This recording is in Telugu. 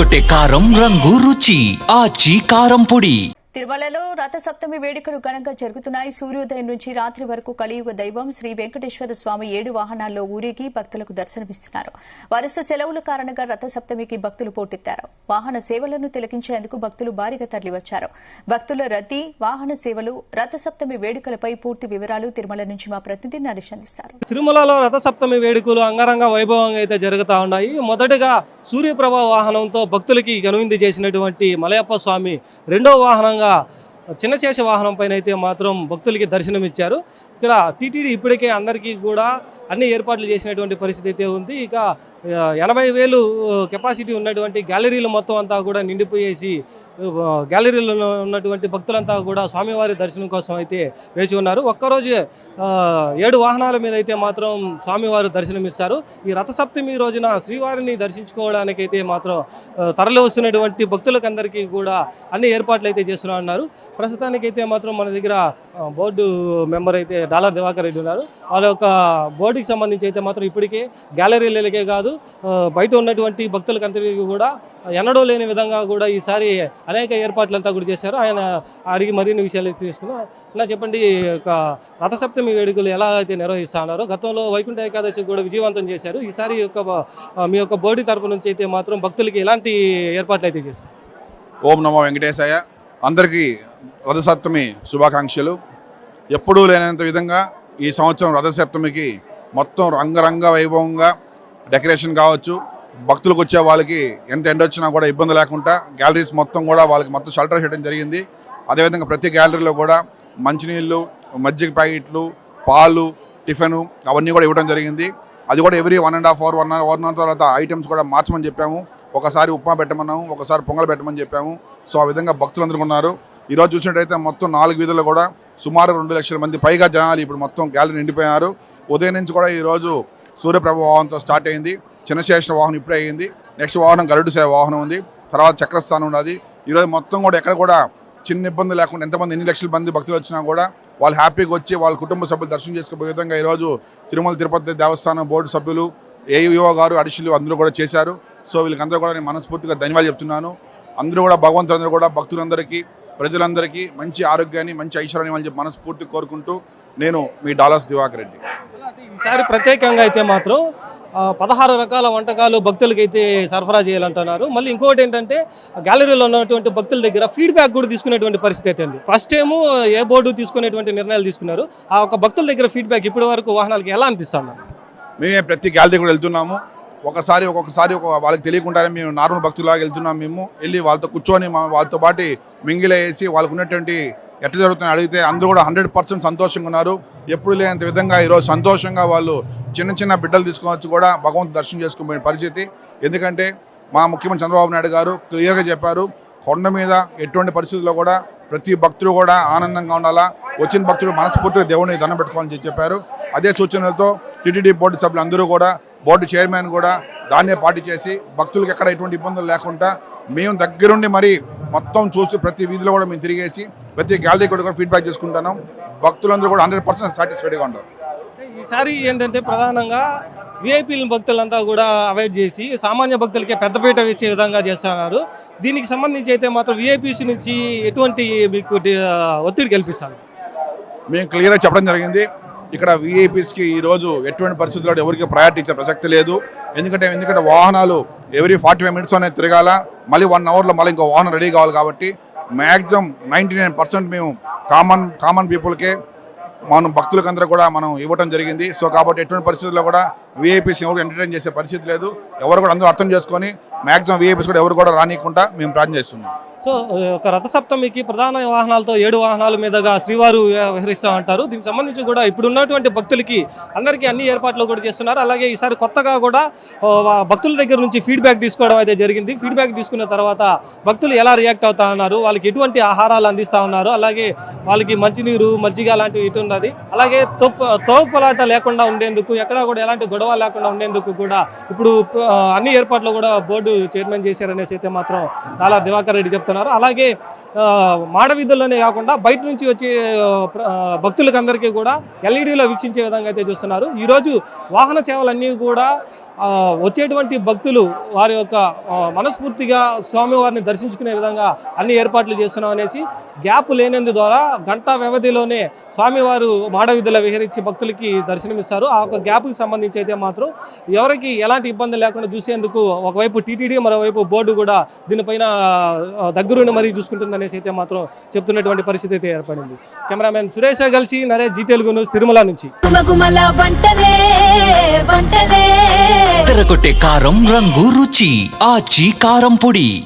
అదరగొట్టే కారం రంగు రుచి ఆచి కారం పొడి. తిరుమలలో రథ సప్తమి వేడుకలు ఘనంగా జరుగుతున్నాయి. సూర్యోదయం నుంచి రాత్రి వరకు కలియుగ దైవం శ్రీ వెంకటేశ్వర స్వామి 7 వాహనాల్లో ఊరేగి భక్తులకు దర్శనమిస్తున్నారు. వరుస సెలవుల కారణంగా రథ సప్తమికి భక్తులు పోటెత్తారు. వాహన సేవలను తిలకించేందుకు భక్తులు భారీగా తరలివచ్చారు. భక్తుల రద్దీ, వాహన సేవలు, రథ సప్తమి వేడుకలపై పూర్తి వివరాలు తిరుమల నుంచి మా ప్రతినిధి నరేష్ అందిస్తారు. తిరుమలలో రథ సప్తమి వేడుకలు అంగరంగ వైభవంగా అయితే జరుగుతూ ఉన్నాయి. మొదటగా సూర్యప్రభ వాహనంతో భక్తులకి కనువిందు చేసినటువంటి మలయప్ప స్వామి రెండో వాహనంగా చిన్నశేష వాహనం పైన అయితే మాత్రం భక్తులకి దర్శనమిచ్చారు. ఇక్కడ టీటీడీ ఇప్పటికే అందరికీ కూడా అన్ని ఏర్పాట్లు చేసినటువంటి పరిస్థితి అయితే ఉంది. ఇక 80,000 కెపాసిటీ ఉన్నటువంటి గ్యాలరీలు మొత్తం అంతా కూడా నిండిపోయేసి గ్యాలరీలో ఉన్నటువంటి భక్తులంతా కూడా స్వామివారి దర్శనం కోసం అయితే వేచి ఉన్నారు. ఒక్కరోజు 7 వాహనాల మీద అయితే మాత్రం స్వామివారు దర్శనమిస్తారు. ఈ రథసప్తమి రోజున శ్రీవారిని దర్శించుకోవడానికైతే మాత్రం తరలి వస్తున్నటువంటి భక్తులకందరికీ కూడా అన్ని ఏర్పాట్లు అయితే చేస్తున్నారు. ప్రస్తుతానికైతే మాత్రం మన దగ్గర బోర్డు మెంబర్ అయితే డాలర్ దివాకర్ రెడ్డి ఉన్నారు. వాళ్ళ యొక్క బోర్డుకి సంబంధించి అయితే మాత్రం ఇప్పటికే గ్యాలరీలకే కాదు బయట ఉన్నటువంటి భక్తులకందరికీ కూడా ఎన్నడూ లేని విధంగా కూడా ఈసారి అనేక ఏర్పాట్లంతా కూడా చేశారు. ఆయన అడిగి మరిన్ని విషయాలు తీసుకున్నాం. ఇలా చెప్పండి, ఒక రథసప్తమి వేడుకలు ఎలా అయితే నిర్వహిస్తా ఉన్నారో, గతంలో వైకుంఠ ఏకాదశి కూడా విజయవంతం చేశారు. ఈసారి మీ యొక్క బోర్డు తరపు నుంచి అయితే మాత్రం భక్తులకి ఎలాంటి ఏర్పాట్లు అయితే చేశారు? ఓం నమో వెంకటేశాయ. అందరికీ రథసప్తమి శుభాకాంక్షలు. ఎప్పుడూ లేనంత విధంగా ఈ సంవత్సరం రథసప్తమికి మొత్తం రంగరంగ వైభవంగా డెకరేషన్ కావచ్చు, భక్తులకు వచ్చే వాళ్ళకి ఎంత ఎండ వచ్చినా కూడా ఇబ్బంది లేకుండా గ్యాలరీస్ మొత్తం కూడా వాళ్ళకి మొత్తం షెల్టర్ చేయడం జరిగింది. అదేవిధంగా ప్రతి గ్యాలరీలో కూడా మంచినీళ్ళు, మజ్జిగ ప్యాకెట్లు, పాలు, టిఫిన్ అవన్నీ కూడా ఇవ్వడం జరిగింది. అది కూడా ఎవ్రీ 1.5 అవర్ 1 అవర్ తర్వాత ఐటమ్స్ కూడా మార్చమని చెప్పాము. ఒకసారి ఉప్మా పెట్టమన్నాము, ఒకసారి పొంగల్ పెట్టమని చెప్పాము. సో ఆ విధంగా భక్తులు అందరూ ఉన్నారు. ఈరోజు చూసినట్టయితే మొత్తం 4 వీధుల్లో కూడా సుమారు 2 లక్షల మంది పైగా జనాలు ఇప్పుడు మొత్తం గ్యాలరీ నిండిపోయారు. ఉదయం నుంచి కూడా ఈరోజు సూర్యప్రభ వాహనంతో స్టార్ట్ అయింది. చిన్నశేష వాహనం ఇప్పుడే అయింది. నెక్స్ట్ వాహనం గరుడు సేవ వాహనం ఉంది. తర్వాత చక్రస్థానం ఉన్నది. ఈరోజు మొత్తం కూడా ఎక్కడ కూడా చిన్న ఇబ్బంది లేకుండా ఎంతమంది ఎన్ని లక్షల మంది భక్తులు వచ్చినా కూడా వాళ్ళు హ్యాపీగా వచ్చి వాళ్ళ కుటుంబ సభ్యులు దర్శనం చేసుకునే విధంగా ఈరోజు తిరుమల తిరుపతి దేవస్థానం బోర్డు సభ్యులు, ఏఈఓ గారు, అడిషన్లు అందరూ కూడా చేశారు. సో వీళ్ళకందరూ కూడా నేను మనస్ఫూర్తిగా ధన్యవాదాలు చెప్తున్నాను. అందరూ కూడా భగవంతులందరూ కూడా భక్తులందరికీ, ప్రజలందరికీ మంచి ఆరోగ్యాన్ని, మంచి ఐశ్వర్యాన్ని వాళ్ళు చెప్పి మనస్ఫూర్తి కోరుకుంటూ నేను మీ డాలర్స్ దివాకర్ రెడ్డి. ఈసారి ప్రత్యేకంగా అయితే మాత్రం 16 రకాల వంటకాలు భక్తులకైతే సరఫరా చేయాలంటున్నారు. మళ్ళీ ఇంకోటి ఏంటంటే గ్యాలరీలో ఉన్నటువంటి భక్తుల దగ్గర ఫీడ్బ్యాక్ కూడా తీసుకునేటువంటి పరిస్థితి అయితే ఉంది. ఫస్ట్ ఏమో ఏ బోర్డు తీసుకునేటువంటి నిర్ణయాలు తీసుకున్నారు. ఆ ఒక భక్తుల దగ్గర ఫీడ్బ్యాక్ ఇప్పటి వరకు వాహనాలకి ఎలా అనిపిస్తున్నారు? మేమే ప్రతి గ్యాలరీ కూడా వెళ్తున్నాము. ఒక్కొక్కసారి వాళ్ళకి తెలియకుండానే మేము నార్మల్ భక్తులాగా వెళ్తున్నాము. మేము వెళ్ళి వాళ్ళతో కూర్చొని వాళ్ళతో పాటు మింగిల్ వేసి వాళ్ళకు ఉన్నటువంటి ఎట్లా జరుగుతుందని అడిగితే అందరూ కూడా 100% సంతోషంగా ఉన్నారు. ఎప్పుడు లేనంత విధంగా ఈరోజు సంతోషంగా వాళ్ళు చిన్న చిన్న బిడ్డలు తీసుకొని కూడా భగవంతు దర్శనం చేసుకునే పరిస్థితి. ఎందుకంటే మా ముఖ్యమంత్రి చంద్రబాబు నాయుడు గారు క్లియర్గా చెప్పారు, కొండ మీద ఎటువంటి పరిస్థితుల్లో కూడా ప్రతి భక్తుడు కూడా ఆనందంగా ఉండాలా, వచ్చిన భక్తుడు మనస్ఫూర్తిగా దేవుడిని దండం పెట్టుకోవాలని చెప్పారు. అదే సూచనలతో టీటీడీ బోర్డు సభ్యులు అందరూ కూడా, బోర్డు చైర్మన్ కూడా దాన్నే పాటించేసి భక్తులకు ఎక్కడ ఎటువంటి ఇబ్బందులు లేకుండా మేము దగ్గరుండి మరి మొత్తం చూస్తూ ప్రతి వీధిలో కూడా మేము తిరిగేసి ప్రతి గ్యాలరీ కూడా ఫీడ్బ్యాక్ చేసుకుంటున్నాం. భక్తులందరూ కూడా 100% సాటిస్ఫైడ్గా ఉంటారు. ఈసారి ఏంటంటే ప్రధానంగా విఐపీల భక్తులంతా కూడా అవాయిడ్ చేసి సామాన్య భక్తులకే పెద్దపీట వేసే విధంగా చేస్తున్నారు. దీనికి సంబంధించి అయితే మాత్రం విఐపీసీ నుంచి ఎటువంటి మీకు ఒత్తిడి కల్పిస్తారు? మేము క్లియర్గా చెప్పడం జరిగింది. ఇక్కడ విఐపీస్కి ఈరోజు ఎటువంటి పరిస్థితుల్లో ఎవరికి ప్రయారిటీ ఇచ్చే ప్రసక్తి లేదు. ఎందుకంటే వాహనాలు ఎవ్రీ 45 మినిట్స్ అనేది తిరగాల, మళ్ళీ 1 అవర్లో మళ్ళీ ఇంకో వాహనం రెడీ కావాలి. కాబట్టి మ్యాక్సిమం 99% మేము కామన్ పీపుల్కే మనం భక్తులకందరూ కూడా మనం ఇవ్వడం జరిగింది. సో కాబట్టి ఎటువంటి పరిస్థితుల్లో కూడా విఐపీస్ ఎవరు ఎంటర్టైన్ చేసే పరిస్థితి లేదు. ఎవరు కూడా అందరూ అర్థం చేసుకొని మ్యాక్సిమం విఐపీస్ కూడా ఎవరు కూడా రానియకుండా మేము ప్రార్థన చేస్తున్నాం. సో ఒక రథసప్తమికి ప్రధాన వాహనాలతో 7 వాహనాల మీదుగా శ్రీవారు విహరిస్తూ ఉంటారు. దీనికి సంబంధించి కూడా ఇప్పుడు ఉన్నటువంటి భక్తులకి అందరికీ అన్ని ఏర్పాట్లు కూడా చేస్తున్నారు. అలాగే ఈసారి కొత్తగా కూడా భక్తుల దగ్గర నుంచి ఫీడ్బ్యాక్ తీసుకోవడం అయితే జరిగింది. ఫీడ్బ్యాక్ తీసుకున్న తర్వాత భక్తులు ఎలా రియాక్ట్ అవుతా ఉన్నారు, వాళ్ళకి ఎటువంటి ఆహారాలు అందిస్తూ ఉన్నారు, అలాగే వాళ్ళకి మంచినీరు, మజ్జిగ లాంటివి ఇటు ఉన్నది. అలాగే తోపులాట లేకుండా ఉండేందుకు, ఎక్కడా కూడా ఎలాంటి గొడవ లేకుండా ఉండేందుకు కూడా ఇప్పుడు అన్ని ఏర్పాట్లు కూడా బోర్డు చైర్మన్ చేశారనేసి అయితే మాత్రం డాలర్ దివాకర్ రెడ్డి చెప్తారు. అలాగే మాడవీధుల్లోనే కాకుండా బయట నుంచి వచ్చే భక్తులకందరికీ కూడా ఎల్ఈడీలో వీక్షించే విధంగా అయితే చూస్తున్నారు. ఈరోజు వాహన సేవలన్నీ కూడా వచ్చేటువంటి భక్తులు వారి యొక్క మనస్ఫూర్తిగా స్వామివారిని దర్శించుకునే విధంగా అన్ని ఏర్పాట్లు చేస్తున్నాం అనేసి గ్యాప్ లేనందు ద్వారా గంటా వ్యవధిలోనే స్వామివారు మాడవీధుల విహరించి భక్తులకి దర్శనమిస్తారు. ఆ ఒక గ్యాప్కి సంబంధించి అయితే మాత్రం ఎవరికి ఎలాంటి ఇబ్బంది లేకుండా చూసేందుకు ఒకవైపు టీటీడీ మరోవైపు బోర్డు కూడా దీనిపైన దగ్గరుండి మరీ చూసుకుంటుందనేసి అయితే మాత్రం చెప్తున్నటువంటి పరిస్థితి అయితే ఏర్పడింది. కెమెరామెన్ సురేష్ కలిసి నరేష్, జీ తెలుగు న్యూస్, తిరుమల నుంచి. తెరకొట్టే కారం రంగు రుచి ఆచి కారం పొడి.